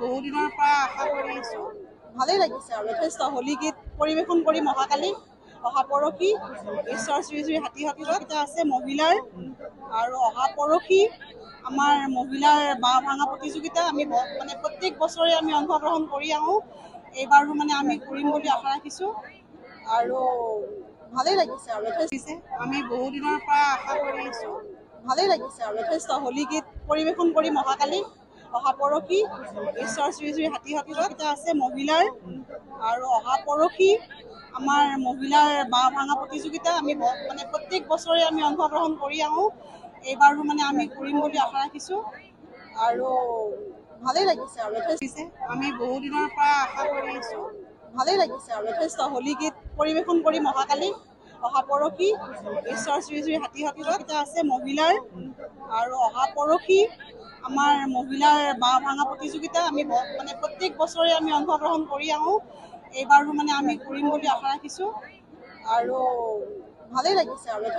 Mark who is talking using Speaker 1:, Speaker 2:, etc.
Speaker 1: বহু দিনৰ পৰা আশা কৰি আছোঁ। ভালেই লাগিছে আৰু যথেষ্ট হোলী গীত পৰিৱেশন কৰি মহাকালী অহা পৰহি ঈশ্বৰ শ্ৰী শ্ৰী হাতীহতীত আছে মহিলাৰ আৰু অহা পৰহি আমাৰ মহিলাৰ বাঁহ ভাঙা প্ৰতিযোগিতা আমি মানে প্ৰত্যেক বছৰে আমি অংশগ্ৰহণ কৰি আহোঁ। এইবাৰো মানে আমি কৰিম বুলি আশা ৰাখিছোঁ আৰু ভালেই লাগিছে আৰু যথেষ্ট আমি বহু দিনৰ পৰা আশা কৰি আছোঁ। ভালেই লাগিছে আৰু যথেষ্ট হোলী গীত পৰিৱেশন কৰি মহাকালী অহা পৰহি ঈশ্বৰ শ্ৰী শ্ৰী হাতীহতীত আছে মহিলাৰ আৰু অহা পৰহি আমাৰ মহিলাৰ বাঁহ ভাঙা প্ৰতিযোগিতা আমি মানে প্ৰত্যেক বছৰে আমি অংশগ্ৰহণ কৰি আহোঁ। এইবাৰো মানে আমি কৰিম বুলি আশা ৰাখিছোঁ আৰু ভালেই লাগিছে আৰু যথেষ্ট আমি বহু দিনৰ পৰা আশা কৰি আছোঁ। ভালেই লাগিছে আৰু যথেষ্ট হোলী গীত পৰিৱেশন কৰি মহাকালী অহা পৰহি ঈশ্বৰ শ্ৰী শ্ৰী হাতীহতীত আছে মহিলাৰ আৰু অহা পৰহি আমাৰ মহিলাৰ বাঁহ ভাঙা প্ৰতিযোগিতা আমি মানে প্ৰত্যেক বছৰে আমি অংশগ্ৰহণ কৰি আহোঁ। এইবাৰো মানে আমি কৰিম বুলি আশা ৰাখিছোঁ আৰু ভালেই লাগিছে আৰু